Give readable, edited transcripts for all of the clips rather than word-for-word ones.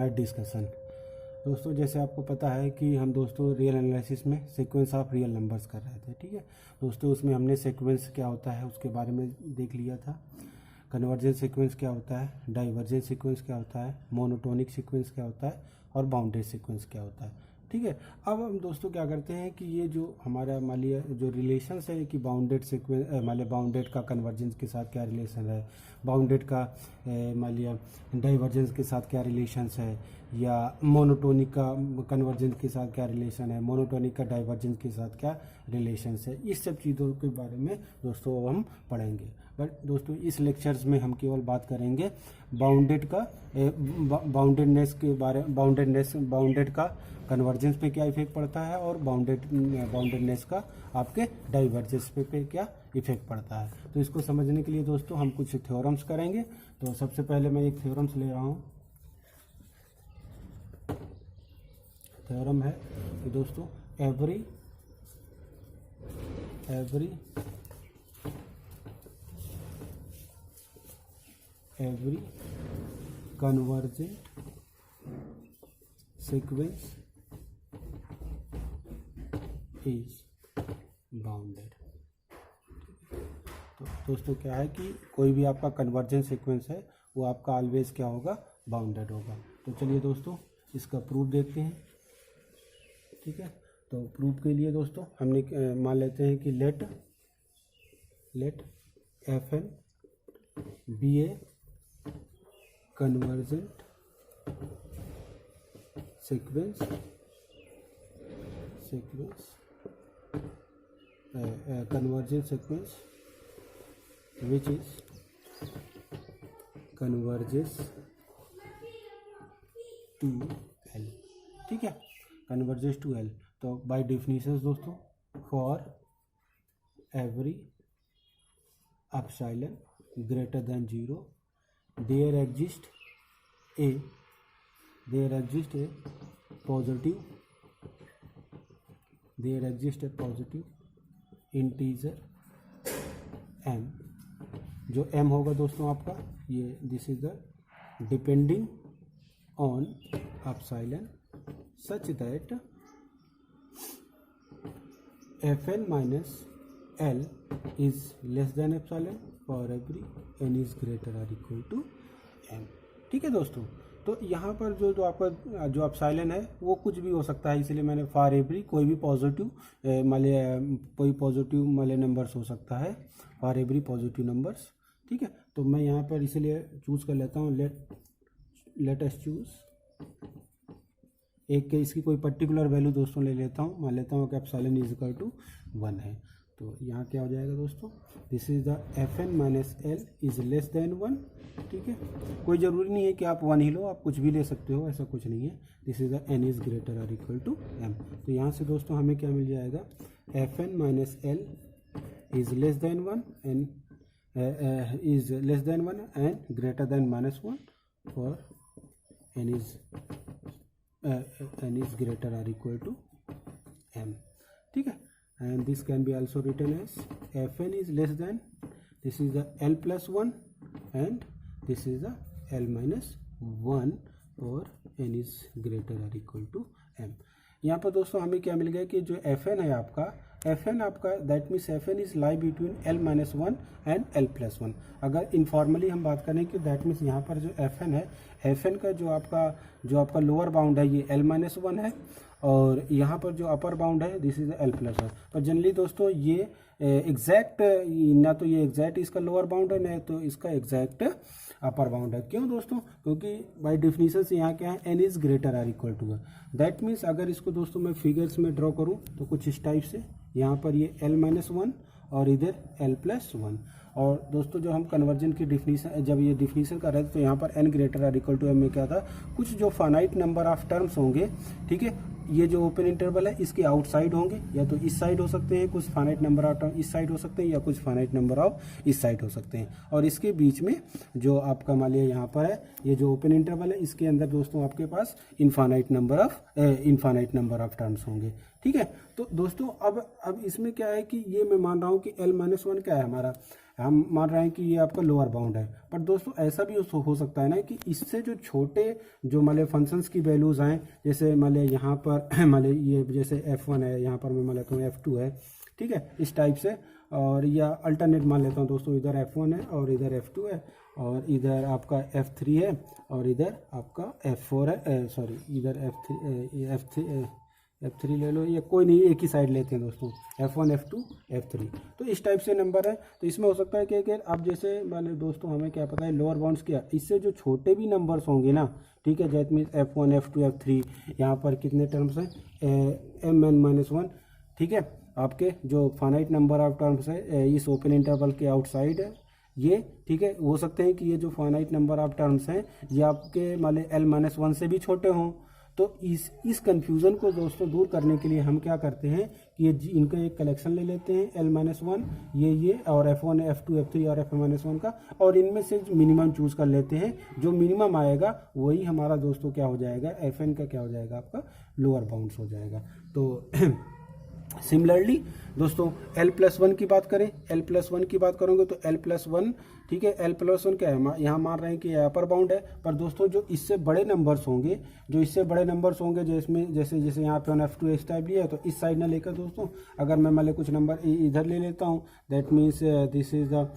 Math discussion. दोस्तों जैसे आपको पता है कि हम दोस्तों रियल एनालिसिस में सीक्वेंस ऑफ रियल नंबर्स कर रहे थे, ठीक है दोस्तों। उसमें हमने सीक्वेंस क्या होता है उसके बारे में देख लिया था, कन्वर्जेंट सीक्वेंस क्या होता है, डाइवर्जेंट सीक्वेंस क्या होता है, मोनोटोनिक सीक्वेंस क्या होता है और बाउंडेड सीक्वेंस क्या होता है, ठीक है। अब हम दोस्तों क्या करते हैं कि ये जो हमारा मान लिया जो रिलेशंस है कि बाउंडेड सीक्वेंस मान लिया बाउंडेड का कन्वर्जेंस के साथ क्या रिलेशन है, बाउंडेड का मान लिया डाइवर्जेंस के साथ क्या रिलेशंस है, या मोनोटोनिक का कन्वर्जेंस के साथ क्या रिलेशन है, मोनोटोनिक का डाइवर्जेंस के साथ क्या रिलेशंस है, इस सब चीज़ों के बारे में दोस्तों हम पढ़ेंगे। बट दोस्तों इस लेक्चर्स में हम केवल बात करेंगे बाउंडेड का बाउंडेडनेस के बारे बाउंडेड का कन्वर्जेंस पे क्या इफेक्ट पड़ता है और बाउंडेडनेस का आपके डाइवर्जेंस पे क्या इफेक्ट पड़ता है। तो इसको समझने के लिए दोस्तों हम कुछ थ्योरम्स करेंगे। तो सबसे पहले मैं एक थ्योरम्स ले रहा हूँ। थ्योरम है कि दोस्तों every convergent sequence is bounded। तो दोस्तों क्या है कि कोई भी आपका कन्वर्जेंट सीक्वेंस है वो आपका ऑलवेज क्या होगा, बाउंडेड होगा। तो चलिए दोस्तों इसका प्रूफ देखते हैं, ठीक है। तो प्रूफ के लिए दोस्तों हमने मान लेते हैं कि late Fn B A convergent sequence convergent sequence which is converges to L, ठीक है, converges to L। तो बाय डेफिनेशन दोस्तों for every epsilon greater than 0 there exists a positive integer m। जो m होगा दोस्तों आपका ये this is the depending on epsilon such that fn minus l is less than epsilon for every n is greater or equal to m, ठीक है दोस्तों। तो यहाँ पर जो आपका जो एप्सिलॉन है वो कुछ भी हो सकता है, इसलिए मैंने फॉर एवरी कोई भी पॉजिटिव कोई पॉजिटिव माले नंबर्स हो सकता है, फॉर एवरी पॉजिटिव नंबर्स, ठीक है। तो मैं यहाँ पर इसलिए चूज़ कर लेता हूँ लेट अस चूज़ एक के इसकी कोई पर्टिकुलर वैल्यू दोस्तों ले लेता हूँ, मान लेता हूँ कि एप्सिलॉन इज इक्वल टू 1 है। तो यहाँ क्या हो जाएगा दोस्तों, this is the Fn minus L is less then 1, ठीक है। कोई ज़रूरी नहीं है कि आप 1 ही लो, आप कुछ भी ले सकते हो, ऐसा कुछ नहीं है। This is the n is greater और इक्वल टू m। तो यहाँ से दोस्तों हमें क्या मिल जाएगा, Fn minus L is less then 1 and is less then 1 and greater then minus 1 for n is greater or equal to m, ठीक है। and this can be also written as Fn is less than, this is the L plus 1 and this is the L minus 1 or n is greater or equal to m। यहाँ पर दोस्तों हमें क्या मिल गया कि जो Fn है आपका that means Fn is lie between L minus 1 and L plus 1। अगर इनफॉर्मली हम बात करें कि दैट मीन्स यहाँ पर जो Fn है, Fn का जो आपका लोअर बाउंड है ये L माइनस 1 है और यहाँ पर जो अपर बाउंड है दिस इज L प्लस 1। पर जनरली दोस्तों ये एग्जैक्ट ना तो ये एग्जैक्ट इसका लोअर बाउंड है ना तो इसका एग्जैक्ट अपर बाउंड है। क्यों दोस्तों, क्योंकि बाय डेफिनेशन से यहाँ क्या है, n is greater or equal to 1। That means अगर इसको दोस्तों मैं फिगर्स में ड्रॉ करूँ तो कुछ इस टाइप से, यहाँ पर ये L माइनस 1 और इधर L प्लस 1। और दोस्तों जो हम कन्वर्जन की डेफिनेशन जब ये डेफिनेशन कर रहे थे तो यहाँ पर n greater or equal to m में क्या था, कुछ जो फाइनाइट नंबर ऑफ टर्म्स होंगे, ठीक है। ये जो ओपन इंटरवल है इसके आउटसाइड होंगे, या तो इस साइड हो सकते हैं कुछ फाइनाइट नंबर ऑफ टर्म, इस साइड हो सकते हैं या कुछ फाइनाइट नंबर ऑफ इस साइड हो सकते हैं। और इसके बीच में जो आपका मान लिया यहाँ पर है ये जो ओपन इंटरवल है इसके अंदर दोस्तों आपके पास इनफाइनाइट नंबर ऑफ टर्म्स होंगे, ठीक है। तो दोस्तों अब इसमें क्या है कि ये मैं मान रहा हूँ कि L माइनस 1 क्या है हमारा, हम मान रहे हैं कि ये आपका लोअर बाउंड है। पर दोस्तों ऐसा भी हो सकता है ना कि इससे जो छोटे जो मान लीजिए फंक्शंस की वैल्यूज़ हैं, जैसे मान लीजिए यहाँ पर मान लीजिए ये जैसे f1 है, यहाँ पर मैं मान लेता हूँ f2 है, ठीक है, इस टाइप से, और या अल्टरनेट मान लेता हूँ दोस्तों, इधर f1 है और इधर f2 है और इधर आपका f3 है और इधर आपका f4 है, सॉरी इधर f3 ले लो, या कोई नहीं, एक ही साइड लेते हैं दोस्तों, f1 f2 f3। तो इस टाइप से नंबर है। तो इसमें हो सकता है कि अब जैसे मान लो दोस्तों हमें क्या पता है लोअर बाउंड्स क्या, इससे जो छोटे भी नंबर्स होंगे ना, ठीक है, जैसे मीन्स f1 f2 f3, यहाँ पर कितने टर्म्स हैं, mn-1, ठीक है, आपके जो फाइनाइट नंबर ऑफ टर्म्स है इस ओपन इंटरवल के आउटसाइड है ये, ठीक है। हो सकते हैं कि ये जो फाइनाइट नंबर ऑफ टर्म्स हैं ये आपके मान लीजिए l-1 से भी छोटे हों। तो इस कन्फ्यूज़न को दोस्तों दूर करने के लिए हम क्या करते हैं कि ये इनका एक कलेक्शन ले लेते हैं l-1, ये और f1 f2 f3 और f-1 का, और इनमें से मिनिमम चूज़ कर लेते हैं। जो मिनिमम आएगा वही हमारा दोस्तों क्या हो जाएगा, fn का क्या हो जाएगा, आपका लोअर बाउंड्स हो जाएगा। तो सिमिलरली दोस्तों l+1 की बात करें, l+1 की बात करोगे तो l+1, ठीक है, l+1 क्या है, यहाँ मान रहे हैं कि अपर बाउंड है। पर दोस्तों जो इससे बड़े नंबर्स होंगे, जैसे जैसे यहाँ पे f2 इस टाइप लिया है, तो इस साइड ना लेकर दोस्तों अगर मैं मान ली कुछ नंबर इधर ले लेता हूँ, that means this is the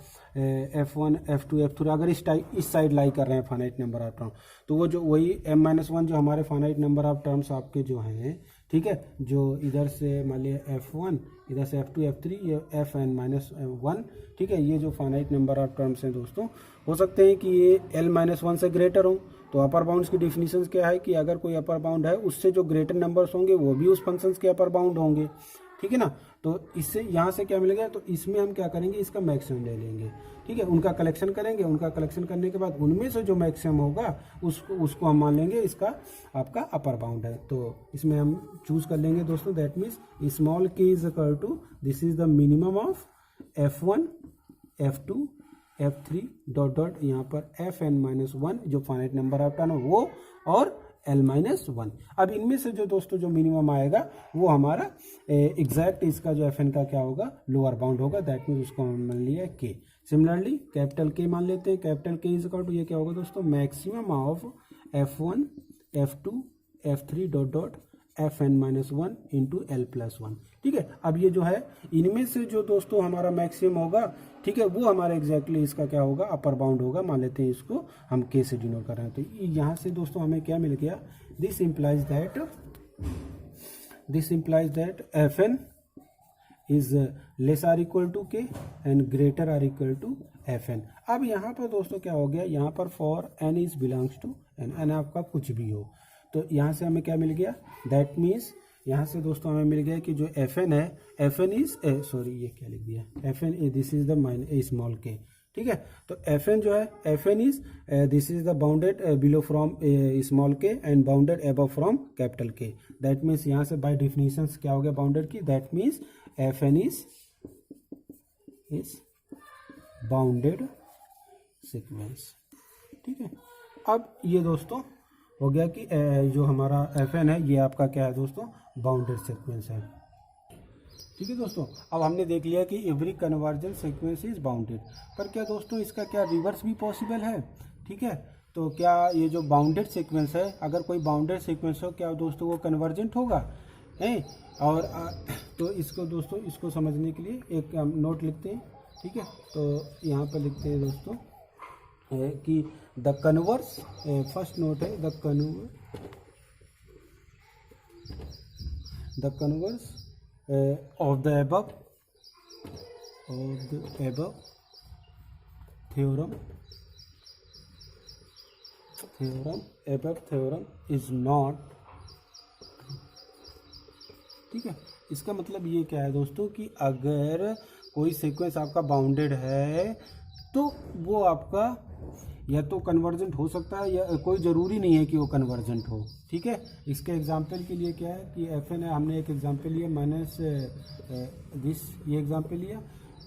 f1 f2 f3, अगर इस साइड लाई कर रहे हैं फाइनाइट नंबर ऑफ टर्म, तो वो जो वही m-1 जो हमारे फाइनाइट नंबर ऑफ टर्म्स आपके जो हैं, ठीक है, जो इधर से मान लिया f1, इधर से f2 f3, ये fn-1, ठीक है, ये जो फाइनाइट नंबर ऑफ टर्म्स हैं दोस्तों, हो सकते हैं कि ये l-1 से ग्रेटर हों। तो अपर बाउंड्स की डिफिनीशन क्या है कि अगर कोई अपर बाउंड है उससे जो ग्रेटर नंबर्स होंगे वो भी उस फंक्शंस के अपर बाउंड होंगे, ठीक है ना। तो इससे यहाँ से क्या मिलेगा, तो इसमें हम क्या करेंगे, इसका मैक्सिमम ले लेंगे, ठीक है, उनका कलेक्शन करेंगे, उनका कलेक्शन करने के बाद उनमें से जो मैक्सिमम होगा उसको हम मान लेंगे इसका आपका अपर बाउंड है। तो इसमें हम चूज कर लेंगे दोस्तों, that means small k is equal to this is the minimum of f1 f2 f3 dot dot यहाँ पर fn-1 जो फाइनाइट नंबर ऑफ टर्म है वो, और l-1। अब इनमें से जो दोस्तों जो मिनिमम आएगा वो हमारा एग्जैक्ट इसका जो fn का क्या होगा, लोअर बाउंड होगा, दैट मीन्स उसको हम मान लिया k। सिमिलरली कैपिटल K मान लेते हैं, capital K is equal to ये क्या होगा दोस्तों, maximum of f1 f2 f3 dot dot fn-1 into l+1, ठीक है। अब ये जो है इनमें से जो दोस्तों हमारा मैक्सिमम होगा, ठीक है, वो हमारा एग्जैक्टली इसका क्या होगा, अपर बाउंड होगा, मान लेते हैं इसको हम k से डिनोट कर रहे हैं। तो यहाँ से दोस्तों हमें क्या मिल गया, this implies that fn is less or equal to k and greater or equal to fn। अब यहाँ पर दोस्तों क्या हो गया, यहाँ पर for n is belongs to n आपका कुछ भी हो, तो यहाँ से हमें क्या मिल गया, दैट मीन्स यहाँ से दोस्तों हमें मिल गया कि जो fn है, fn इज सॉरी ये क्या लिख दिया, fn this is the small k, ठीक है। तो fn जो है, fn is this is the bounded below from small k and bounded above from capital K। That means यहाँ से बाय डिफिनीशन क्या हो गया बाउंडेड की, that means fn is bounded sequence, ठीक है। अब ये दोस्तों हो गया कि जो हमारा fn है ये आपका क्या है दोस्तों, बाउंडेड सीक्वेंस है, ठीक है दोस्तों। अब हमने देख लिया कि every convergent sequence is bounded, पर क्या दोस्तों इसका क्या रिवर्स भी पॉसिबल है, ठीक है। तो क्या ये जो बाउंडेड सीक्वेंस है, अगर कोई बाउंडेड सीक्वेंस हो, क्या दोस्तों वो कन्वर्जेंट होगा, है। और तो इसको दोस्तों इसको समझने के लिए एक नोट लिखते हैं, ठीक है। तो यहाँ पर लिखते हैं दोस्तों कि द कन्वर्स, फर्स्ट नोट है the converse of the above theorem is not, ठीक है। इसका मतलब ये क्या है दोस्तों कि अगर कोई सीक्वेंस आपका बाउंडेड है तो वो आपका या तो कन्वर्जेंट हो सकता है, या कोई ज़रूरी नहीं है कि वो कन्वर्जेंट हो, ठीक है। इसके एग्जांपल के लिए क्या है कि fn है, हमने एक एग्जांपल लिया माइनस दिस, ये एग्जांपल लिया,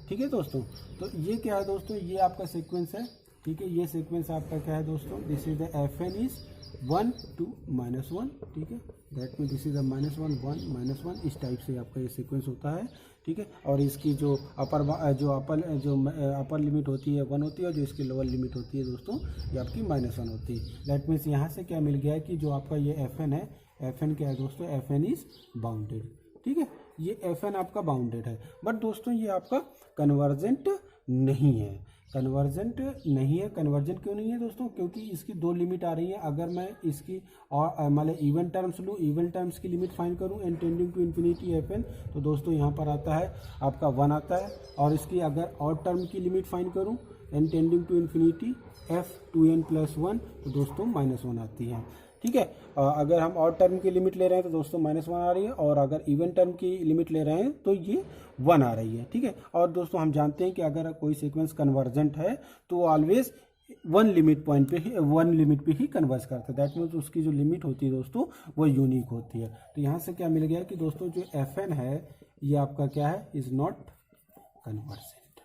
ठीक है दोस्तों। तो ये क्या है दोस्तों, ये आपका सीक्वेंस है, ठीक है। ये सीक्वेंस आपका क्या है दोस्तों, this is the fn is 1 2 -1, ठीक है, that mean this is the -1 1 -1, इस टाइप से आपका ये सीक्वेंस होता है, ठीक है। और इसकी जो अपर लिमिट होती है 1 होती है, और जो इसकी लोअर लिमिट होती है दोस्तों ये आपकी -1 होती है। दैट मीन्स यहाँ से क्या मिल गया है कि जो आपका ये Fn है, Fn क्या है दोस्तों, Fn इज बाउंडेड, ठीक है। ये Fn आपका बाउंडेड है, बट दोस्तों ये आपका कन्वर्जेंट नहीं है। कन्वर्जेंट नहीं है। कन्वर्जेंट क्यों नहीं है दोस्तों, क्योंकि इसकी 2 लिमिट आ रही है। अगर मैं इसकी और मान इवन टर्म्स लूँ, इवन टर्म्स की लिमिट फाइंड करूँ n tending to infinity Fn, तो दोस्तों यहाँ पर आता है आपका 1 आता है। और इसकी अगर ऑड टर्म की लिमिट फाइंड करूँ n tending to infinity f2n+1, तो दोस्तों -1 आती है, ठीक है। अगर हम ऑड टर्म की लिमिट ले रहे हैं तो दोस्तों -1 आ रही है, और अगर इवन टर्म की लिमिट ले रहे हैं तो ये 1 आ रही है, ठीक है। और दोस्तों हम जानते हैं कि अगर कोई सीक्वेंस कन्वर्जेंट है तो ऑलवेज 1 लिमिट पे ही कन्वर्ज करता है। दैट मीन्स उसकी जो लिमिट होती है दोस्तों वो यूनिक होती है। तो यहाँ से क्या मिल गया कि दोस्तों जो Fn है ये आपका क्या है, इज नॉट कन्वर्जेंट,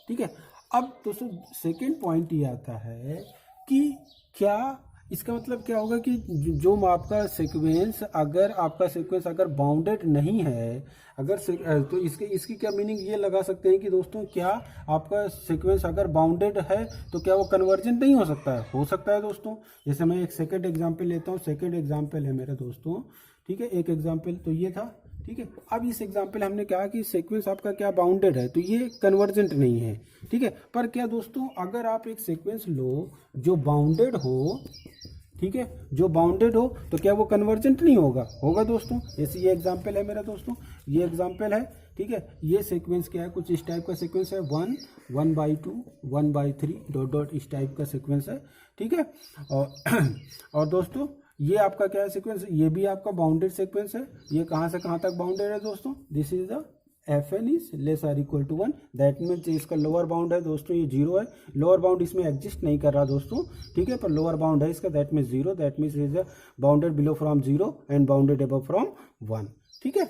ठीक है। अब दोस्तों सेकेंड पॉइंट ये आता है कि क्या इसका मतलब क्या होगा कि जो आपका सीक्वेंस, अगर आपका सीक्वेंस अगर बाउंडेड नहीं है, अगर तो इसकी क्या मीनिंग ये लगा सकते हैं कि दोस्तों क्या आपका सीक्वेंस अगर बाउंडेड है तो क्या वो कन्वर्जेंट नहीं हो सकता है? हो सकता है दोस्तों। जैसे मैं एक सेकंड एग्जांपल लेता हूँ। सेकंड एग्जांपल है मेरे दोस्तों, ठीक है। एक एग्जांपल तो ये था, ठीक है। अब इस एग्जाम्पल हमने कहा कि सीक्वेंस आपका क्या बाउंडेड है, तो ये कन्वर्जेंट नहीं है, ठीक है। पर क्या दोस्तों, अगर आप एक सीक्वेंस लो जो बाउंडेड हो, ठीक है, जो बाउंडेड हो, तो क्या वो कन्वर्जेंट नहीं होगा? होगा दोस्तों। जैसे ये एग्जाम्पल है मेरा दोस्तों, ये एग्जाम्पल है, ठीक है। ये सीक्वेंस क्या है, कुछ इस टाइप का सीक्वेंस है, 1, 1/2, 1/3 डॉट डॉट इस टाइप का सीक्वेंस है, ठीक है। और दोस्तों ये आपका क्या है सीक्वेंस, ये भी आपका बाउंडेड सीक्वेंस है। ये कहाँ से कहाँ तक बाउंडेड है दोस्तों, this is the Fn is less or equal to 1। That means इसका लोअर बाउंड है दोस्तों ये 0 है। लोअर बाउंड इसमें एग्जिस्ट नहीं कर रहा दोस्तों, ठीक है, पर लोअर बाउंड है इसका, that means 0। That means is bounded below from 0 and bounded above from 1, ठीक है।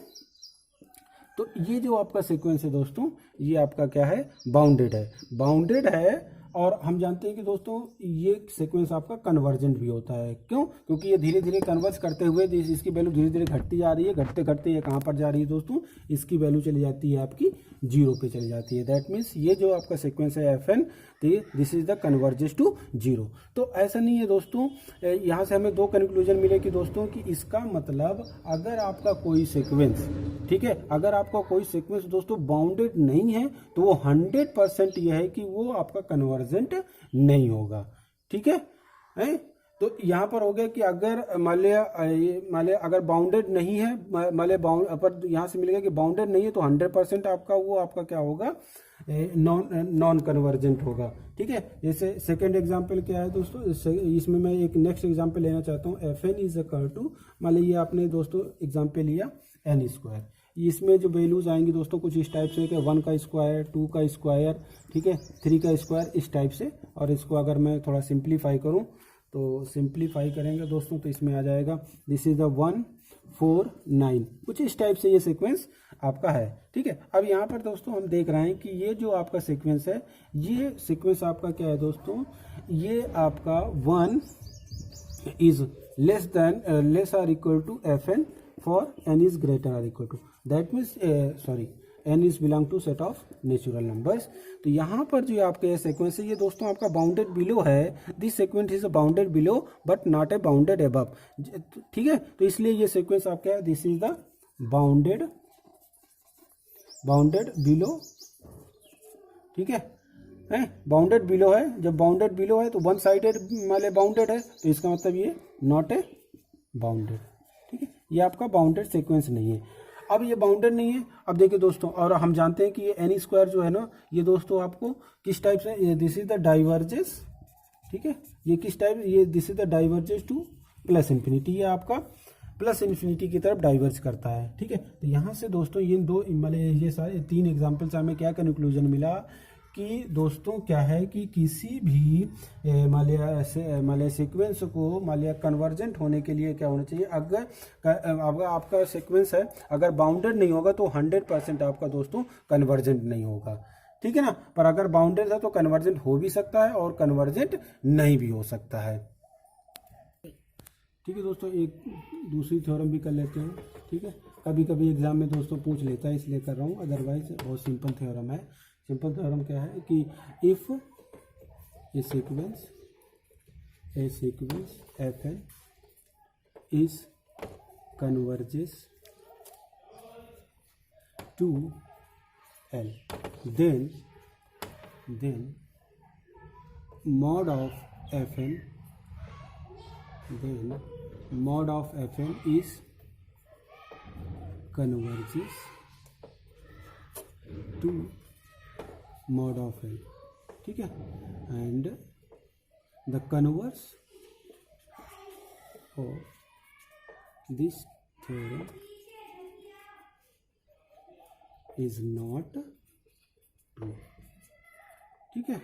तो ये जो आपका सीक्वेंस है दोस्तों, ये आपका क्या है, बाउंडेड है, बाउंडेड है। और हम जानते हैं कि दोस्तों ये सीक्वेंस आपका कन्वर्जेंट भी होता है। क्यों? क्योंकि ये धीरे धीरे कन्वर्ज करते हुए इसकी वैल्यू धीरे धीरे घटती जा रही है। घटते घटते ये कहाँ पर जा रही है दोस्तों, इसकी वैल्यू चली जाती है आपकी 0 पे चली जाती है। दैट मीन्स ये जो आपका सीक्वेंस है Fn, this is the converges to 0। तो ऐसा नहीं है दोस्तों, यहाँ से हमें 2 कंक्लूजन मिले कि दोस्तों कि इसका मतलब अगर आपका कोई सीक्वेंस, ठीक है, अगर आपका कोई सीक्वेंस दोस्तों बाउंडेड नहीं है तो वो 100% यह है कि वो आपका कन्वर्जेंट नहीं होगा, ठीक है। तो यहाँ पर हो गया कि अगर मान लिया अगर बाउंडेड नहीं है, पर यहाँ से मिलेगा कि बाउंडेड नहीं है तो 100% आपका वो आपका क्या होगा, नॉन कन्वर्जेंट होगा, ठीक है। जैसे सेकंड एग्जांपल क्या है दोस्तों, इसमें मैं एक नेक्स्ट एग्जांपल लेना चाहता हूँ। Fn इज इक्वल टू, मान लीजिए आपने दोस्तों एग्जांपल लिया n²। इसमें जो वैल्यूज आएंगी दोस्तों कुछ इस टाइप से कि 1 का स्क्वायर, 2 का स्क्वायर, ठीक है, 3 का स्क्वायर, इस टाइप से। और इसको अगर मैं थोड़ा सिंप्लीफाई करूं तो सिंप्लीफाई करेंगे दोस्तों तो इसमें आ जाएगा दिस इज द 1, 4, 9, कुछ इस टाइप से ये सीक्वेंस आपका है, ठीक है। अब यहाँ पर दोस्तों हम देख रहे हैं कि ये जो आपका सीक्वेंस है, ये सीक्वेंस आपका क्या है दोस्तों, ये आपका 1 is less or equal to Fn for n is greater or equal to, that means n is belong to set of natural numbers. तो यहाँ पर जो आपका ये सीक्वेंस है ये दोस्तों आपका बाउंडेड बिलो है। This sequence is bounded below but not a bounded above, ठीक है। तो इसलिए ये सीक्वेंस आपका है, this is the bounded below, ठीक है, बाउंडेड बिलो है। जब बाउंडेड बिलो है तो 1 साइडेड वाले बाउंडेड है, तो इसका मतलब ये नॉट ए बाउंडेड, ठीक है। ये आपका बाउंडेड सीक्वेंस नहीं है। अब ये बाउंडेड नहीं है। अब देखिए दोस्तों, और हम जानते हैं कि ये n² जो है ना, ये दोस्तों आपको किस टाइप से, दिस इज द डाइवर्जेस, ठीक है, ये किस टाइप, ये this is the diverges to plus infinity, ये आपका प्लस इन्फिनिटी की तरफ डाइवर्ज करता है, ठीक है। तो यहाँ से दोस्तों ये सारे 3 एग्जाम्पल से हमें क्या कंक्लूजन मिला कि दोस्तों क्या है कि किसी भी मालिया सीक्वेंस को मालिया कन्वर्जेंट होने के लिए क्या होना चाहिए, अगर आपका सीक्वेंस है अगर बाउंडेड नहीं होगा तो 100% आपका दोस्तों कन्वर्जेंट नहीं होगा, ठीक है ना। पर अगर बाउंडेड है तो कन्वर्जेंट हो भी सकता है और कन्वर्जेंट नहीं भी हो सकता है, ठीक है दोस्तों। एक दूसरी थ्योरम भी कर लेते हैं, ठीक है। कभी कभी एग्जाम में दोस्तों पूछ लेता है, इसलिए कर रहा हूँ, अदरवाइज बहुत सिंपल थ्योरम है। सिंपल थ्योरम क्या है कि if A sequence fn is converges to L, then mod of fn is converges to mod of L, ठीक है, and the converse of this theorem is not true, ठीक है।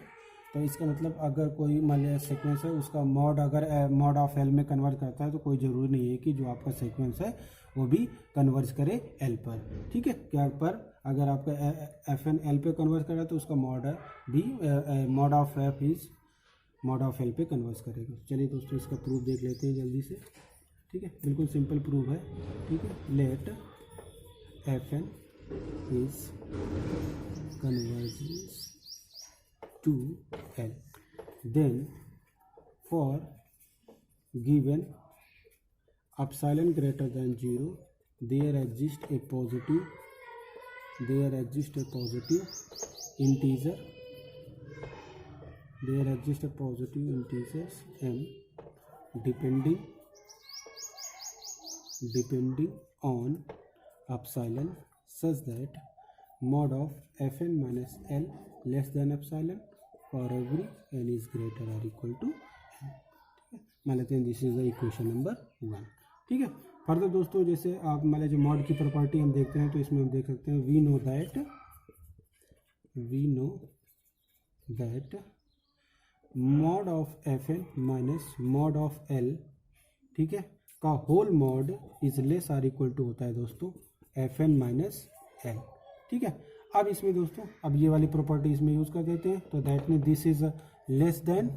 तो इसका मतलब अगर कोई मान लिया सीक्वेंस है, उसका मॉड अगर मॉड ऑफ एल में कन्वर्ट करता है तो कोई ज़रूरी नहीं है कि जो आपका सीक्वेंस है वो भी कन्वर्ज करे एल पर, ठीक है। क्या पर अगर आपका एफ एन एल पे कन्वर्ट कर रहा है तो उसका मॉड भी mod of F is mod of L पे कन्वर्ट करेगा। चलिए दोस्तों इसका प्रूफ देख लेते हैं जल्दी से, ठीक है, बिल्कुल सिंपल प्रूफ है, ठीक है। Let F N is convergence to L, then for given epsilon greater than 0 there exists a positive integer m depending on epsilon such that mod of fn minus L less than epsilon for every n is greater or equal to n, मान लेते हैं this is the equation number 1, ठीक है। Further दोस्तों जैसे आप मान लीजिए मॉड की प्रॉपर्टी हम देखते हैं तो इसमें हम देख सकते हैं we know that mod of F N minus mod of L, ठीक है, का whole mod is less or equal to होता है दोस्तों एफ एन माइनस एल, ठीक है। अब इसमें दोस्तों अब ये वाली प्रॉपर्टी इसमें यूज कर देते हैं, तो that mean this is less than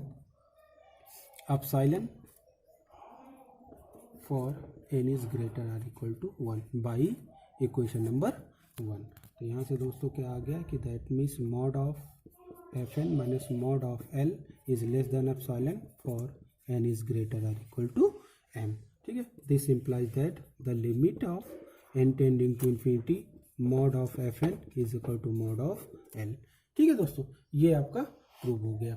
epsilon for N is greater or equal to 1 by equation number 1। तो यहाँ से दोस्तों क्या आ गया कि that means mod of F N minus mod of L is less than epsilon for N is greater or equal to M, ठीक है। This implies that the limit of N tending to infinity mod of F N is equal to mod of L, ठीक है दोस्तों, ये आपका prove हो गया।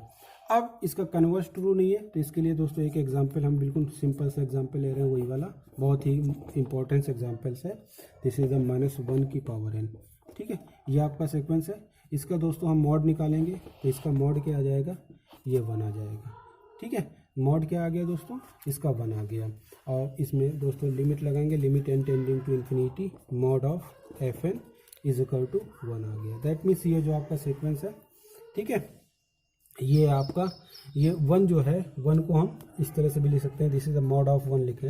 अब इसका कन्वर्स ट्रू नहीं है तो इसके लिए दोस्तों एक एग्जांपल हम बिल्कुल सिंपल सा एग्जांपल ले रहे हैं, वही वाला बहुत ही इंपॉर्टेंट एग्जांपल्स है। दिस इज द -1 की पावर n, ठीक है। ये आपका सीक्वेंस है, इसका दोस्तों हम मॉड निकालेंगे तो इसका मॉड क्या आ जाएगा, ये 1 आ जाएगा, ठीक है। मॉड क्या आ गया दोस्तों, इसका 1 आ गया, और इसमें दोस्तों लिमिट लगाएंगे, limit n tending to infinity mod of F N is equal to 1 आ गया। दैट मीन्स ये जो आपका सीक्वेंस है, ठीक है, ये आपका ये 1 जो है 1 को हम इस तरह से भी लिख सकते हैं, this is the mod of 1 लिखें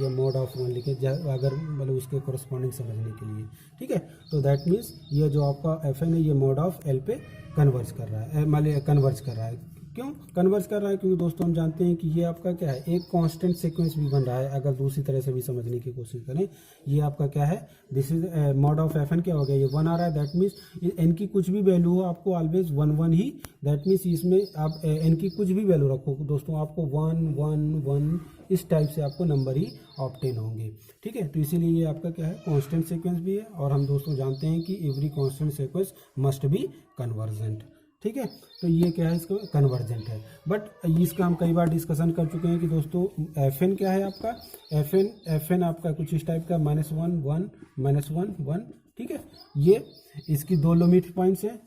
या मॉड ऑफ 1 लिखें अगर मतलब उसके कोरस्पॉन्डिंग समझने के लिए, ठीक है। तो दैट मीन्स ये जो आपका एफ एन है ये मॉड ऑफ एल पे कन्वर्ज कर रहा है, मतलब कन्वर्ज कर रहा है। क्यों कन्वर्ज कर रहा है, क्योंकि दोस्तों हम जानते हैं कि ये आपका क्या है, एक कांस्टेंट सीक्वेंस भी बन रहा है। अगर दूसरी तरह से भी समझने की कोशिश करें, ये आपका क्या है, this is mod of F N क्या हो गया, ये 1 आ रहा है। दैट मीन्स एन की कुछ भी वैल्यू हो आपको ऑलवेज 1 1 ही, दैट मीन्स इसमें आप एन की कुछ भी वैल्यू रखो दोस्तों आपको 1 1 1 इस टाइप से आपको नंबर ही ऑब्टेन होंगे, ठीक है। तो इसीलिए ये आपका क्या है, कांस्टेंट सीक्वेंस भी है, और हम दोस्तों जानते हैं कि every constant sequence must be convergent, ठीक है। तो ये क्या है, इसको कन्वर्जेंट है। बट इसका हम कई बार डिस्कशन कर चुके हैं कि दोस्तों एफ एन क्या है आपका, एफ एन आपका कुछ इस टाइप का -1 1 -1 1, ठीक है। ये इसकी 2 लिमिट पॉइंट्स है,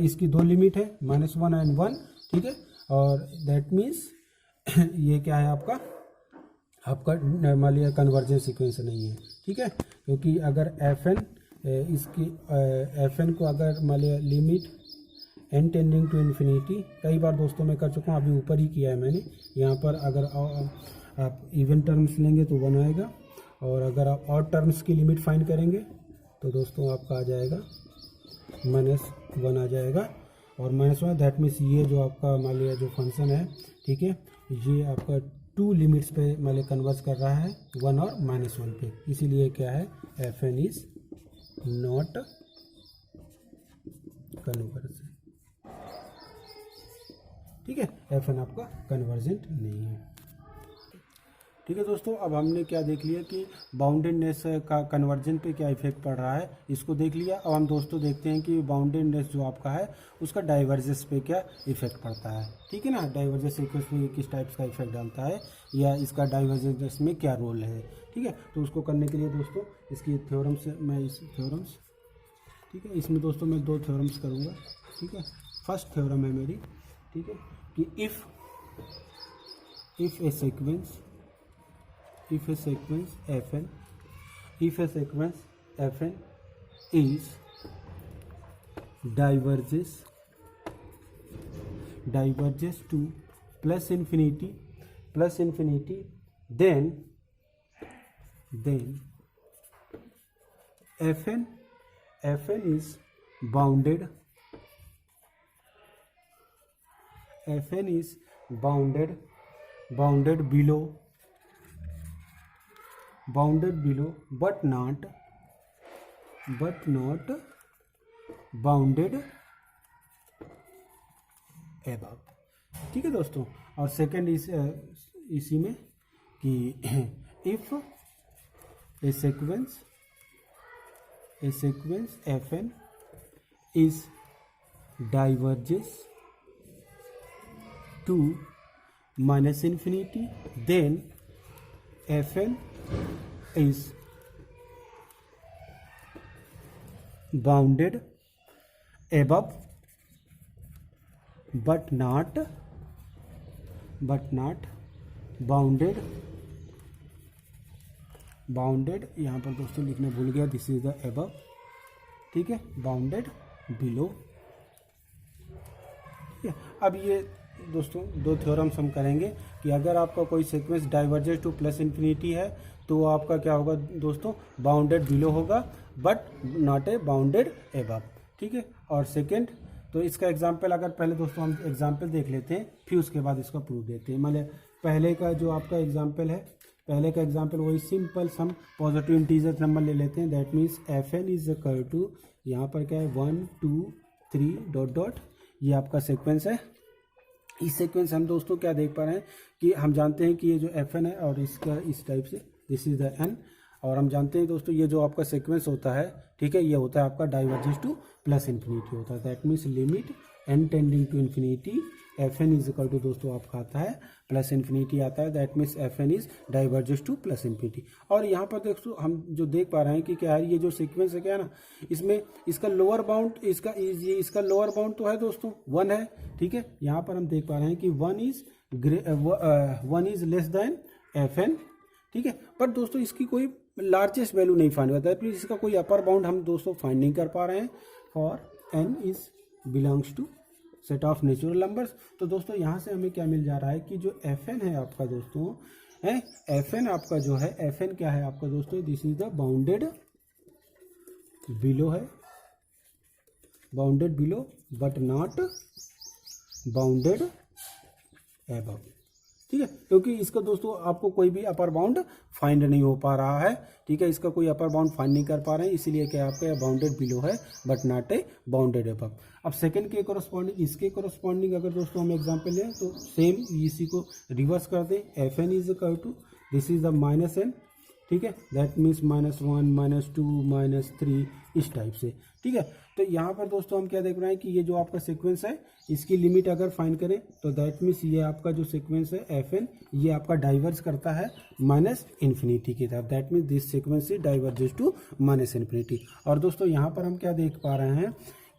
इसकी 2 लिमिट है -1 एंड 1, ठीक है। और दैट मीन्स ये क्या है आपका मान लिया कन्वर्जेंस सीक्वेंस नहीं है, ठीक है। क्योंकि अगर एफ एन इसकी एफ एन को अगर मान लिया limit N tending to infinity, कई बार दोस्तों मैं कर चुका हूँ, अभी ऊपर ही किया है मैंने। यहाँ पर अगर आप इवन टर्म्स लेंगे तो 1 आएगा, और अगर आप ऑड टर्म्स की लिमिट फाइंड करेंगे तो दोस्तों आपका आ जाएगा -1 आ जाएगा, और -1 दैट मीन्स ये जो आपका मान लिया जो फंक्शन है, ठीक है, ये आपका टू लिमिट्स पे मतलब कन्वर्ज कर रहा है, 1 और -1 पे, इसीलिए क्या है F N is not convergent. ठीक है, एफ एन आपका कन्वर्जेंट नहीं है। ठीक है दोस्तों, अब हमने क्या देख लिया कि बाउंडेडनेस का कन्वर्जन पे क्या इफेक्ट पड़ रहा है, इसको देख लिया। अब हम दोस्तों देखते हैं कि बाउंडेडनेस जो आपका है उसका डाइवर्जेंस पे क्या इफेक्ट पड़ता है। ठीक है ना, डाइवर्जेंस सीक्वेंस में किस टाइप्स का इफेक्ट डालता है या इसका डाइवर्जेंस में क्या रोल है। ठीक है, तो उसको करने के लिए दोस्तों इसकी थ्योरम्स मैं इस थ्योरम्स, ठीक है, इसमें दोस्तों मैं 2 थ्योरम्स करूँगा। ठीक है, फर्स्ट थ्योरम है मेरी, ठीक है, कि if A sequence fn is diverges to plus infinity, then fn is bounded below but not bounded above। ठीक है दोस्तों, और सेकंड इसी में कि if A sequence fn is diverges to -infinity, then fn is bounded above but not bounded यहाँ पर दोस्तों लिखना भूल गया, दिस इज द above। ठीक है, बाउंडेड बिलो। अब ये दोस्तों 2 थ्योरम्स हम करेंगे कि अगर आपका कोई sequence diverges to plus infinity है तो वो आपका क्या होगा दोस्तों, बाउंडेड बिलो होगा but not a bounded above. ठीक है, और सेकंड तो इसका एग्जांपल अगर पहले दोस्तों हम एग्जांपल देख लेते हैं, फिर उसके बाद इसका प्रूफ देते हैं। मतलब पहले का जो आपका एग्जांपल है, पहले का एग्जांपल वही simple some positive integer number ले लेते हैं। That means F N is equal to, यहाँ पर क्या है 1 2 3 डॉट डॉट, ये आपका सीक्वेंस है। इस सीक्वेंस हम दोस्तों क्या देख पा रहे हैं कि हम जानते हैं कि ये जो एफ एन है और इसका इस टाइप से दिस इज द एन, और हम जानते हैं दोस्तों ये जो आपका सीक्वेंस होता है, ठीक है, ये होता है आपका डाइवर्जेंस टू प्लस इन्फिनिटी होता है। That means limit N tending to infinity F N is equal to दोस्तों आपका आता है प्लस इन्फिनिटी आता है। That means F N is divergence to plus infinity. और यहाँ पर दोस्तों हम जो देख पा रहे हैं कि क्या है, ये जो सीक्वेंस है क्या है ना, इसमें इसका लोअर बाउंड इसका लोअर बाउंड तो है दोस्तों 1 है। ठीक है, यहाँ पर हम देख पा रहे हैं कि 1 is less than F N. ठीक है, पर दोस्तों इसकी कोई लार्जेस्ट वैल्यू नहीं फाइंड होता है, प्लीज इसका कोई अपर बाउंड हम दोस्तों फाइंड नहीं कर पा रहे हैं। For N is belongs to set of natural numbers. तो दोस्तों यहाँ से हमें क्या मिल जा रहा है कि जो एफ एन है आपका दोस्तों है, एफ एन आपका जो है, एफ एन क्या है आपका दोस्तों, this is the bounded below है, bounded below but not bounded above. ठीक है, क्योंकि इसका दोस्तों आपको कोई भी अपर बाउंड फाइंड नहीं हो पा रहा है। ठीक है, इसका कोई अपर बाउंड फाइंड नहीं कर पा रहे हैं, इसीलिए क्या आपका बाउंडेड बिलो है but not a bounded above. अब सेकंड के कोरस्पॉन्डिंग, इसके कोरस्पॉन्डिंग अगर दोस्तों हम एग्जांपल लें तो सेम इसी को रिवर्स कर दें। F N is equal to this is the minus N. ठीक है, दैट मीन्स -1 -2 -3 इस टाइप से। ठीक है, तो यहाँ पर दोस्तों हम क्या देख रहे हैं कि ये जो आपका सीक्वेंस है इसकी लिमिट अगर फाइंड करें तो दैट मीन्स ये आपका जो सीक्वेंस है एफ एन, ये आपका डाइवर्ज करता है माइनस इन्फिनिटी की तरफ। That means this sequence is diverges to minus infinity. और दोस्तों यहाँ पर हम क्या देख पा रहे हैं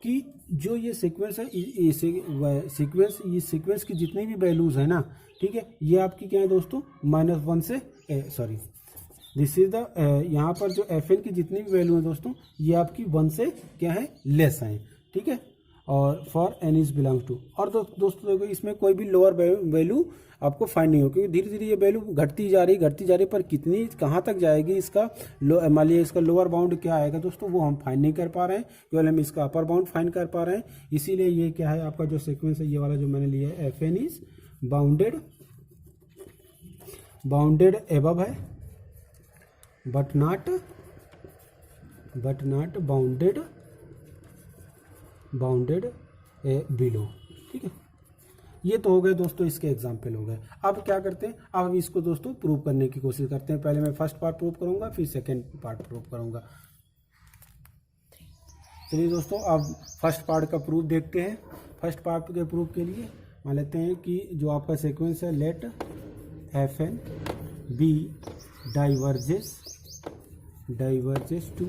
कि जो ये सीक्वेंस है, इस सीक्वेंस की जितनी भी वैल्यूज है ना, ठीक है, ये आपकी क्या है दोस्तों -1 से सॉरी दिस इज द यहाँ पर जो एफ एन की जितनी भी वैल्यू है दोस्तों ये आपकी 1 से क्या है लेस है। ठीक है, और for N is belongs to, और दोस्तों देखो इसमें कोई भी लोअर वैल्यू आपको फाइंड नहीं हो, क्योंकि धीरे धीरे ये वैल्यू घटती जा रही पर कितनी कहाँ तक जाएगी इसका मान लीजिए इसका लोअर बाउंड क्या आएगा दोस्तों, वो हम फाइंड नहीं कर पा रहे हैं, केवल हम इसका अपर बाउंड फाइंड कर पा रहे हैं। इसीलिए ये क्या है आपका जो सीक्वेंस है, ये वाला जो मैंने लिया है F N is bounded bounded above है बट नॉट बाउंडेड बिलो। ठीक है, ये तो हो गए दोस्तों, इसके एग्जाम्पल हो गए। अब क्या करते हैं, अब इसको दोस्तों प्रूव करने की कोशिश करते हैं। पहले मैं फर्स्ट पार्ट प्रूव करूंगा, फिर सेकेंड पार्ट प्रूव करूंगा। चलिए दोस्तों, अब फर्स्ट पार्ट का प्रूफ देखते हैं। फर्स्ट पार्ट के प्रूफ के लिए मान लेते हैं कि जो आपका सीक्वेंस है, let F N be diverges to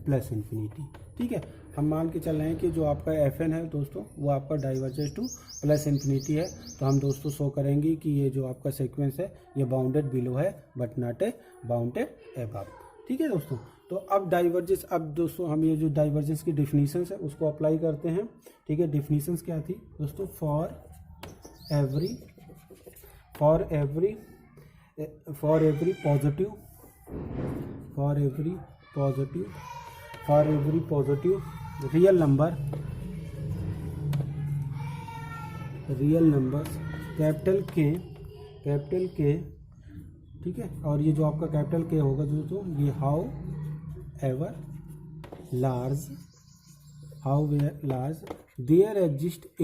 plus infinity. ठीक है, हम मान के चल रहे हैं कि जो आपका एफ एन है दोस्तों, वो आपका डाइवर्जेस टू प्लस इन्फिनिटी है। तो हम दोस्तों शो करेंगे कि ये जो आपका सीक्वेंस है ये बाउंडेड बिलो है but not a bounded above. ठीक है दोस्तों, तो अब डाइवर्जेंस, अब दोस्तों हम ये जो डाइवर्जेंस की डेफिनेशंस है उसको अप्लाई करते हैं। ठीक है, डेफिनेशंस क्या थी दोस्तों, for every positive real numbers capital के। ठीक है, और ये जो आपका कैपिटल के होगा दोस्तों, ये however large there exist a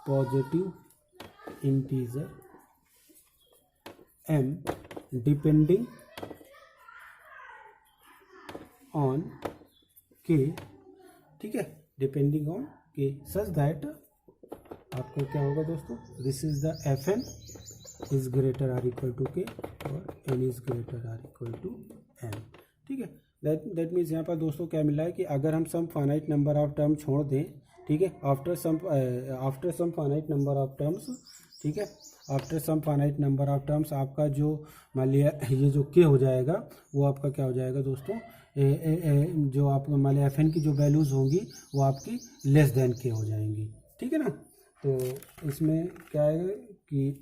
positive integer m depending on k। ठीक है, depending on k such that आपको क्या होगा दोस्तों, this is the F N is greater or equal to K और N is greater or equal to N. ठीक है, that means यहाँ पर दोस्तों क्या मिला है कि अगर हम some finite number of term छोड़ दें, ठीक है, after some finite number of terms, ठीक है, after some finite number of terms आपका जो मान लिया ये जो के हो जाएगा वो आपका क्या हो जाएगा दोस्तों, जो आप मान लिया एफ एन की जो वैल्यूज़ होंगी वो आपकी लेस देन के हो जाएंगी। ठीक है ना, तो इसमें क्या है कि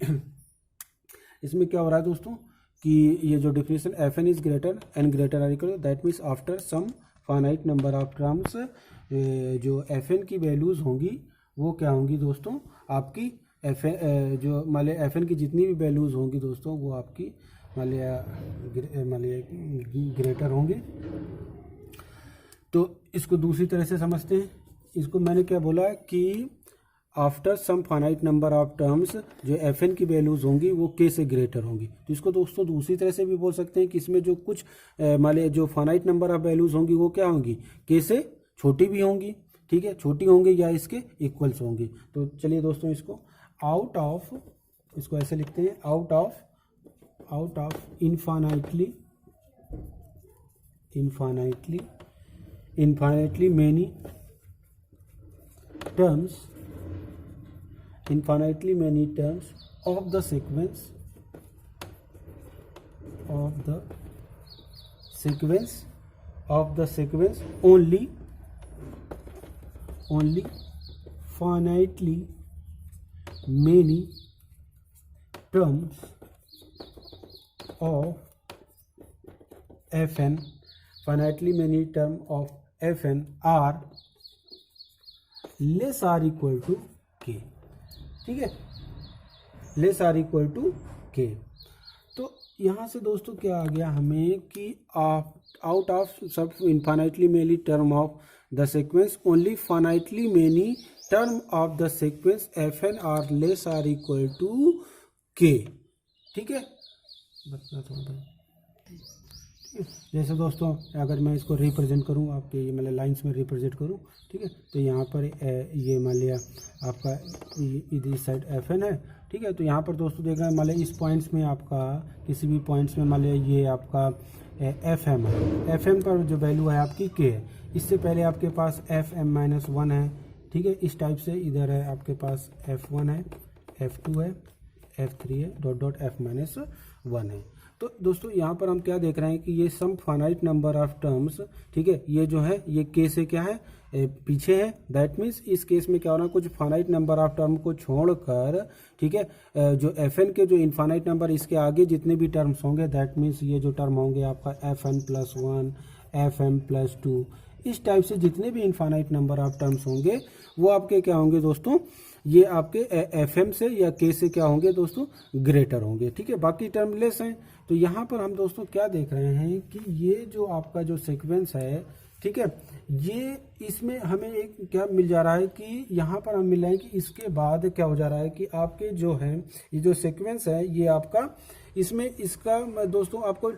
इसमें क्या हो रहा है दोस्तों कि ये जो definition F N is greater N greater or equal, that means after some finite number of terms जो एफ एन की वैल्यूज़ होंगी वो क्या होंगी दोस्तों, आपकी एफ एन जो मान लिया एफ एन की जितनी भी वैल्यूज़ होंगी दोस्तों वो आपकी मान लिया ग्रेटर होंगे। तो इसको दूसरी तरह से समझते हैं। इसको मैंने क्या बोला कि after some finite number of terms जो एफ एन की वैल्यूज़ होंगी वो के से ग्रेटर होंगी। तो इसको दोस्तों दूसरी तरह से भी बोल सकते हैं कि इसमें जो कुछ मान लिया जो फाइनाइट नंबर ऑफ वैल्यूज़ होंगी वो क्या होंगी, के से छोटी भी होंगी। ठीक है, छोटी होंगी या इसके इक्वल्स होंगी। तो चलिए दोस्तों इसको आउट ऑफ, इसको ऐसे लिखते हैं, out of infinitely many terms of the sequence only finitely many terms of fn are less or equal to k। ठीक है, लेस आर इक्वल टू के। तो यहाँ से दोस्तों क्या आ गया हमें कि आउट ऑफ सब infinitely many term of the sequence only finitely many term of the sequence F N are less or equal to K. ठीक है, जैसे दोस्तों अगर मैं इसको रिप्रेजेंट करूँ आपके ये मतलब लाइंस में रिप्रेजेंट करूँ, ठीक है, तो यहाँ पर ये मान लिया आपका इधर साइड एफ एन है। ठीक है, तो यहाँ पर दोस्तों देख रहे हैं मान लिया इस पॉइंट्स में आपका किसी भी पॉइंट्स में मान लिया ये आपका एफ एम है, एफ एम पर जो वैल्यू है आपकी के है। इससे पहले आपके पास एफ एम माइनस वन है। ठीक है, इस टाइप से इधर है आपके पास एफ वन है, एफ टू है, एफ थ्री है, डॉट एफ माइनस वन है। तो दोस्तों यहाँ पर हम क्या देख रहे हैं कि ये सम फाइनाइट नंबर ऑफ टर्म्स, ठीक है, ये जो है ये के से क्या है पीछे है। दैट मीन्स इस केस में क्या हो रहा है, कुछ फाइनाइट नंबर ऑफ टर्म को छोड़कर, ठीक है, जो एफ एन के जो इनफाइनाइट नंबर इसके आगे जितने भी टर्म्स होंगे, दैट मीन्स ये जो टर्म होंगे आपका F N plus one, F M plus two, इस टाइप से जितने भी इनफाइनाइट नंबर ऑफ टर्म्स होंगे वो आपके क्या होंगे दोस्तों, ये आपके एफ एम से या के से क्या होंगे दोस्तों, ग्रेटर होंगे। ठीक है, बाकी टर्म लेस हैं। तो यहाँ पर हम दोस्तों क्या देख रहे हैं कि ये जो आपका जो सीक्वेंस है, ठीक है, ये इसमें हमें एक क्या मिल जा रहा है कि यहाँ पर हम मिल रहे हैं कि इसके बाद क्या हो जा रहा है कि आपके जो है ये जो सीक्वेंस है ये आपका इसमें इसका दोस्तों आपको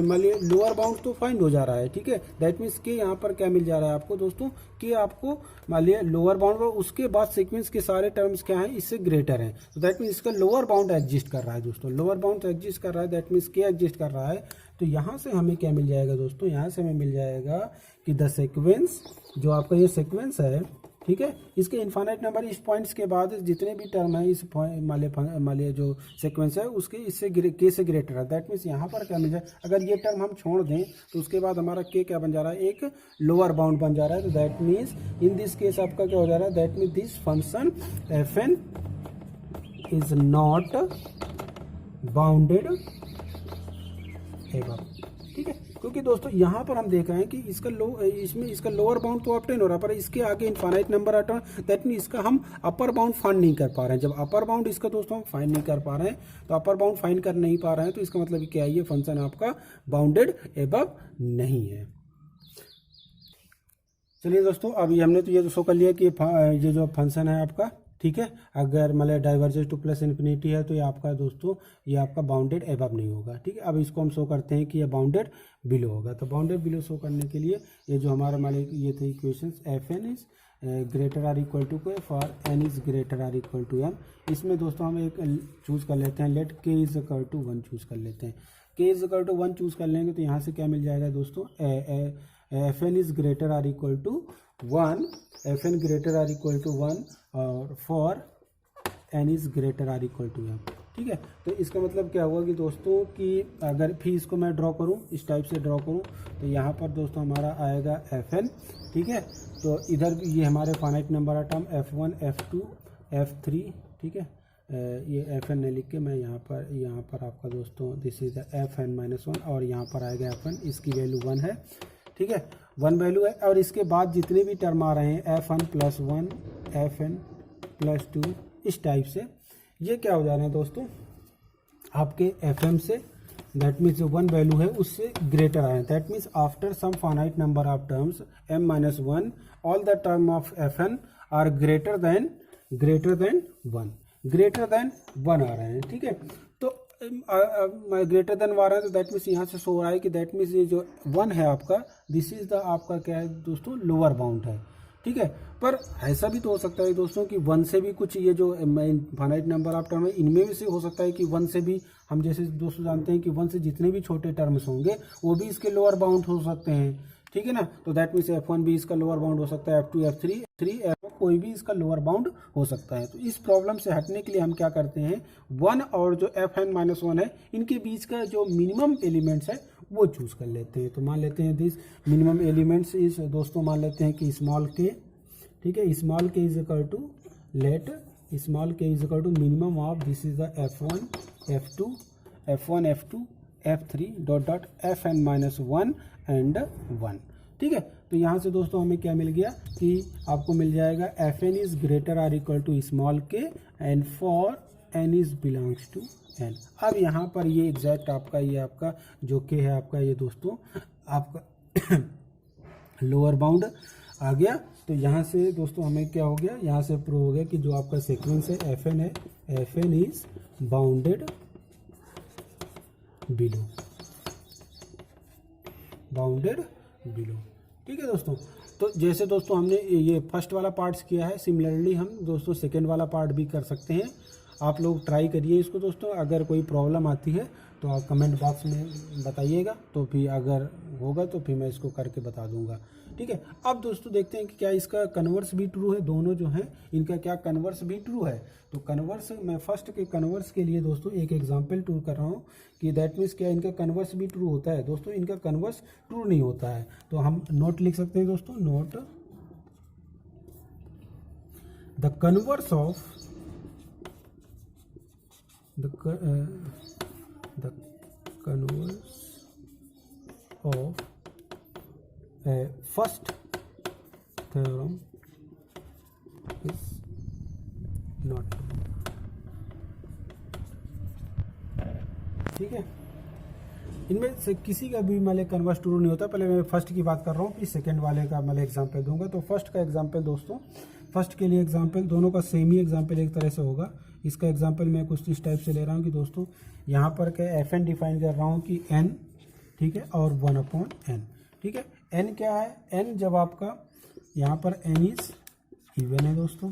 मान लीजिए लोअर बाउंड तो फाइंड हो जा रहा है। ठीक है, दैट मीन्स कि यहाँ पर क्या मिल जा रहा है आपको दोस्तों कि आपको मान लीजिए लोअर बाउंड और उसके बाद सीक्वेंस के सारे टर्म्स क्या हैं, इससे ग्रेटर हैं। तो दैट मीन्स इसका लोअर बाउंड एग्जिस्ट कर रहा है दोस्तों, लोअर बाउंड एग्जिस्ट कर रहा है, दैट मीन्स के एग्जिस्ट कर रहा है। तो यहाँ से हमें क्या मिल जाएगा दोस्तों, यहाँ से हमें मिल जाएगा कि द सीक्वेंस जो आपका ये सीक्वेंस है, ठीक है, इसके इनफाइनाइट नंबर इस पॉइंट्स के बाद जितने भी टर्म है इस मान लिया जो सीक्वेंस है उसके इससे के से ग्रेटर है। दैट मीन्स यहाँ पर क्या मिल जाए, अगर ये टर्म हम छोड़ दें तो उसके बाद हमारा के क्या बन जा रहा है, एक लोअर बाउंड बन जा रहा है। तो that means in this case आपका क्या हो जा रहा है, that means this function F N is not bounded above. ठीक है, क्योंकि दोस्तों यहाँ पर हम देख रहे हैं कि इसमें इसका लोअर बाउंड तो ऑब्टेन हो रहा है, पर इसके आगे इनफाइनाइट नंबर आता है। दैट मीन इसका हम अपर बाउंड फाइंड नहीं कर पा रहे हैं। जब अपर बाउंड इसका दोस्तों हम फाइंड नहीं कर पा रहे हैं, तो अपर बाउंड फाइंड कर नहीं पा रहे हैं, तो इसका मतलब क्या है, ये फंक्शन आपका बाउंडेड एबव नहीं है। चलिए दोस्तों, अभी हमने तो ये तो शो कर लिया कि ये जो फंक्शन है आपका, ठीक है, अगर मतलब डाइवर्जेंस टू प्लस इन्फिनिटी है तो ये आपका दोस्तों ये आपका बाउंडेड एबव नहीं होगा। ठीक है, अब इसको हम शो करते हैं कि ये बाउंडेड बिलो होगा। तो बाउंडेड बिलो शो करने के लिए ये जो हमारा मान ये थे equations, F N is greater or equal to को for N is greater or equal to M. इसमें दोस्तों हम एक चूज कर लेते हैं, लेट के इज इक्वल टू 1 चूज कर लेते हैं। के इज इक्वल टू 1 चूज कर लेंगे तो यहाँ से क्या मिल जाएगा दोस्तों, F N is greater or equal to 1, F N greater or equal to 1 और for N is greater or equal to M. ठीक है, तो इसका मतलब क्या हुआ कि दोस्तों कि अगर फिर इसको मैं ड्रॉ करूं, इस टाइप से ड्रॉ करूं, तो यहाँ पर दोस्तों हमारा आएगा एफ एन। ठीक है, तो इधर ये हमारे फाइनाइट नंबर है टर्म F1 F2 F3। ठीक है, ये एफ एन लिख के मैं यहाँ पर आपका दोस्तों this is the F N -1 और यहाँ पर आएगा एफ एन, इसकी वैल्यू 1 है। ठीक है, 1 वैल्यू है और इसके बाद जितने भी टर्म आ रहे हैं F1 + 1 Fn + 2 इस टाइप से, ये क्या हो जा रहे हैं दोस्तों आपके Fm से, दैट मीन्स जो 1 वैल्यू है उससे ग्रेटर आए हैं। That means after some finite number of terms m - 1 all the term of Fn are greater than 1, greater than 1 आ रहे हैं। ठीक है, तो ग्रेटर देन 1 आ रहा है, तो दैट मीन्स यहाँ से शो हो रहा है कि दैट मीन्स ये जो 1 है आपका, दिस इज द आपका क्या है दोस्तों, लोअर बाउंड है। ठीक है, पर ऐसा भी तो हो सकता है दोस्तों कि 1 से भी कुछ ये जो फाइनाइट नंबर ऑफ टर्म है इनमें भी से हो सकता है कि 1 से भी, हम जैसे दोस्तों जानते हैं कि 1 से जितने भी छोटे टर्म्स होंगे वो भी इसके लोअर बाउंड हो सकते हैं। ठीक है ना, तो दैट मीन्स F1 भी इसका लोअर बाउंड हो सकता है, F2 F3 कोई भी इसका लोअर बाउंड हो सकता है। तो इस प्रॉब्लम से हटने के लिए हम क्या करते हैं, 1 और जो Fn - 1 है इनके बीच का जो मिनिमम एलिमेंट्स है वो चूज कर लेते हैं। तो मान लेते हैं दिस मिनिमम एलिमेंट्स इज दोस्तों, मान लेते हैं कि स्मॉल के, ठीक है, small k is equal to let small k is equal to minimum of this is the F1 F2 F3 dot Fn - 1 and 1। ठीक है, तो यहाँ से दोस्तों हमें क्या मिल गया कि आपको मिल जाएगा Fn is greater or equal to small k and for n is belongs to n। अब यहाँ पर ये एग्जैक्ट आपका ये आपका जो के है आपका ये दोस्तों आपका लोअर बाउंड आ गया। तो यहाँ से दोस्तों हमें क्या हो गया, यहाँ से प्रूव हो गया कि जो आपका सीक्वेंस है Fn है, Fn is bounded below, bounded below. ठीक है दोस्तों, तो जैसे दोस्तों हमने ये फर्स्ट वाला पार्ट्स किया है, सिमिलरली हम दोस्तों सेकेंड वाला पार्ट भी कर सकते हैं। आप लोग ट्राई करिए इसको दोस्तों, अगर कोई प्रॉब्लम आती है तो आप कमेंट बॉक्स में बताइएगा, तो फिर अगर होगा तो फिर मैं इसको करके बता दूंगा। ठीक है, अब दोस्तों देखते हैं कि क्या इसका कन्वर्स भी ट्रू है, दोनों जो हैं इनका क्या कन्वर्स भी ट्रू है। तो कन्वर्स, मैं फर्स्ट के कन्वर्स के लिए दोस्तों एक एग्जांपल ट्रू कर रहा हूँ कि दैट मीन्स क्या इनका कन्वर्स भी ट्रू होता है। दोस्तों इनका कन्वर्स ट्रू नहीं होता है, तो हम नोट लिख सकते हैं दोस्तों, note the converse of the converse of first theorem is not true. ठीक है, इनमें से किसी का भी मतलब कन्वर्स ट्रू नहीं होता। पहले मैं फर्स्ट की बात कर रहा हूँ, फिर सेकंड वाले का मतलब एग्जांपल दूंगा। तो फर्स्ट का एग्जांपल दोस्तों, फर्स्ट के लिए एग्जांपल दोनों का सेम ही एग्जांपल एक तरह से होगा। इसका एग्जांपल मैं कुछ इस टाइप से ले रहा हूँ कि दोस्तों यहाँ पर क्या एफ एन डिफाइन कर रहा हूँ कि एन, ठीक है, और 1/n। ठीक है, एन क्या है, एन जब आपका यहाँ पर एन इज इवन है दोस्तों,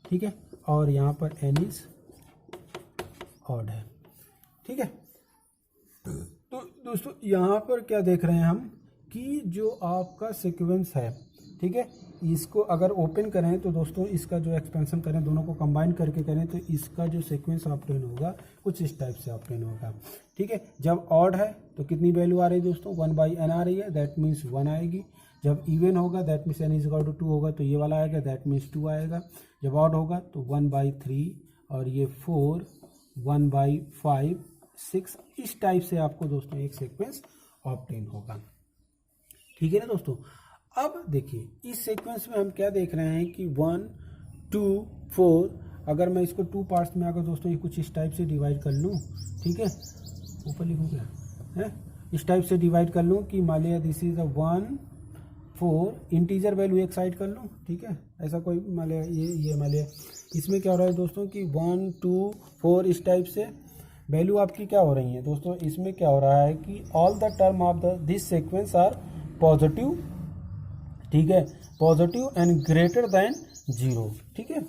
ठीक है, और यहाँ पर एन इज ऑड है। ठीक है, तो दोस्तों यहाँ पर क्या देख रहे हैं हम कि जो आपका सीक्वेंस है, ठीक है, इसको अगर ओपन करें तो दोस्तों इसका जो एक्सपेंशन करें, दोनों को कंबाइन करके करें तो इसका जो सीक्वेंस ऑब्टेन होगा कुछ इस टाइप से ऑब्टेन होगा। ठीक है, जब ऑड है तो कितनी वैल्यू आ रही है दोस्तों, 1/n आ रही है, दैट मीन्स 1 आएगी। जब इवन होगा दैट मीन्स n = 2 होगा तो ये वाला आएगा, दैट मीन्स 2 आएगा। जब ऑड होगा तो 1/3 और ये 4, 1/5, 6, इस टाइप से आपको दोस्तों एक सीक्वेंस ऑब्टेन होगा। ठीक है ना दोस्तों। अब देखिए इस सीक्वेंस में हम क्या देख रहे हैं कि 1, 2, 4, अगर मैं इसको 2 पार्ट्स में अगर दोस्तों ये कुछ इस टाइप से डिवाइड कर लूँ, ठीक है, ऊपर लिखूँ क्या है, इस टाइप से डिवाइड कर लूँ कि मान लिया दिस इज 1, 4, इंटीजर वैल्यू एक साइड कर लूँ। ठीक है, ऐसा कोई मान लिया ये मान लिया, इसमें क्या हो रहा है दोस्तों कि 1, 2, 4 इस टाइप से वैल्यू आपकी क्या हो रही है दोस्तों। इसमें क्या हो रहा है कि all the term of this sequence are positive, ठीक है, पॉजिटिव एंड ग्रेटर देन 0। ठीक है,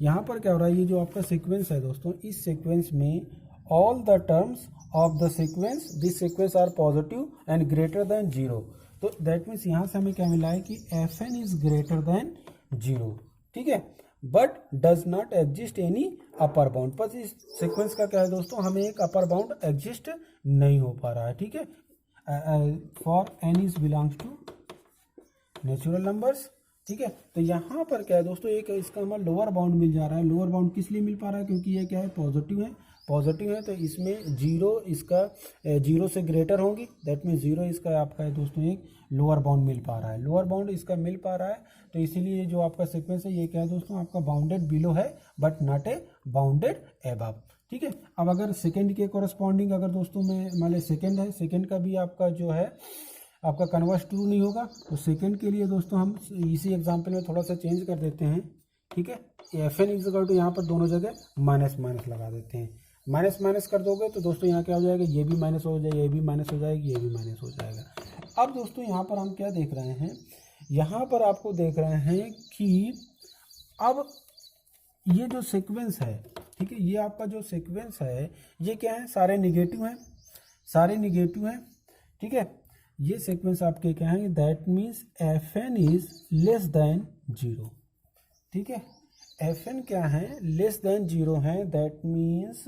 यहाँ पर क्या हो रहा है, ये जो आपका सीक्वेंस है दोस्तों, इस सीक्वेंस में all the terms of the sequence this sequence are positive and greater than 0। तो दैट मीन्स यहाँ से हमें क्या मिला है कि F N is greater than 0। ठीक है, but does not exist any upper bound. बस इस सीक्वेंस का क्या है दोस्तों, हमें एक अपर बाउंड एग्जिस्ट नहीं हो पा रहा है। ठीक है, for N is belongs to natural numbers. ठीक है, तो यहाँ पर क्या है दोस्तों, एक इसका हमें लोअर बाउंड मिल जा रहा है। लोअर बाउंड किस लिए मिल पा रहा है, क्योंकि ये क्या है, पॉजिटिव है। पॉजिटिव है तो इसमें 0 इसका 0 से ग्रेटर होंगी, दैट मीन्स 0 इसका आपका है दोस्तों एक लोअर बाउंड मिल पा रहा है। लोअर बाउंड इसका मिल पा रहा है तो इसीलिए जो आपका सीक्वेंस है ये क्या है दोस्तों, आपका बाउंडेड बिलो है but not a bounded above. ठीक है, अब अगर सेकेंड के कोरस्पॉन्डिंग अगर दोस्तों में मान ली सेकेंड है, सेकेंड का भी आपका जो है आपका कन्वर्स ट्रू नहीं होगा। तो सेकंड के लिए दोस्तों हम इसी एग्जांपल में थोड़ा सा चेंज कर देते हैं। ठीक है, एफ एन इक्वल टू यहाँ पर दोनों जगह माइनस माइनस लगा देते हैं। माइनस माइनस कर दोगे तो दोस्तों यहाँ क्या हो जाएगा, ये भी माइनस हो जाएगा, ये भी माइनस हो जाएगी, ये भी माइनस हो जाएगा। अब दोस्तों यहाँ पर हम क्या देख रहे हैं, यहाँ पर आपको देख रहे हैं कि अब ये जो सीक्वेंस है, ठीक है, ये आपका जो सीक्वेंस है ये क्या है, सारे निगेटिव हैं, सारे निगेटिव हैं। ठीक है, ये सीक्वेंस आपके क्या है, that means F N is less than 0। ठीक है, एफ एन क्या है, लेस देन 0 है, दैट मीन्स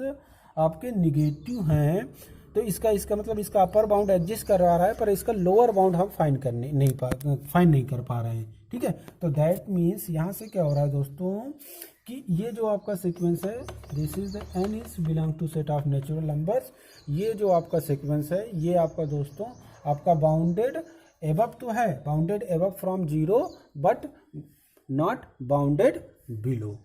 आपके निगेटिव हैं। तो इसका मतलब इसका अपर बाउंड एग्जिस्ट कर रहा है पर इसका लोअर बाउंड हम फाइंड नहीं कर पा रहे हैं। ठीक है, तो दैट मीन्स यहाँ से क्या हो रहा है दोस्तों कि ये जो आपका सीक्वेंस है, this is the N is belong to set of natural numbers. ये जो आपका सीक्वेंस है ये आपका दोस्तों आपका बाउंडेड एबव तो है, bounded above from 0 but not bounded below.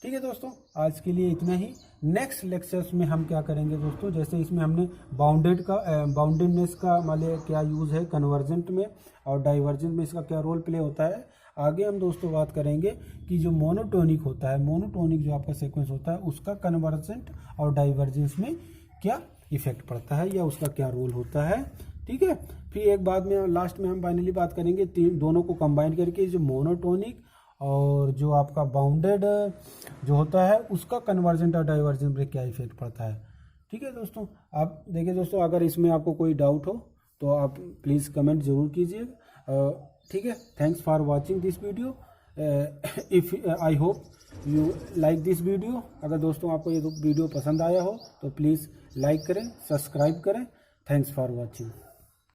ठीक है दोस्तों, आज के लिए इतना ही। नेक्स्ट लेक्चर्स में हम क्या करेंगे दोस्तों, जैसे इसमें हमने बाउंडेडनेस का मान क्या यूज़ है कन्वर्जेंट में और डाइवर्जेंट में इसका क्या रोल प्ले होता है। आगे हम दोस्तों बात करेंगे कि जो मोनोटोनिक होता है, मोनोटोनिक जो आपका सीक्वेंस होता है उसका कन्वर्जेंट और डाइवर्जेंस में क्या इफेक्ट पड़ता है या उसका क्या रोल होता है। ठीक है, फिर एक बाद में लास्ट में हम फाइनली बात करेंगे दोनों को कंबाइन करके जो मोनोटोनिक और जो आपका बाउंडेड जो होता है उसका कन्वर्जेंट और डाइवर्जेंट में क्या इफेक्ट पड़ता है। ठीक है दोस्तों, आप देखिए दोस्तों, अगर इसमें आपको कोई डाउट हो तो आप प्लीज़ कमेंट जरूर कीजिए। ठीक है, thanks for watching this video. If I hope you like this video. अगर दोस्तों आपको ये वीडियो पसंद आया हो तो प्लीज़ लाइक करें, सब्सक्राइब करें। Thanks for watching.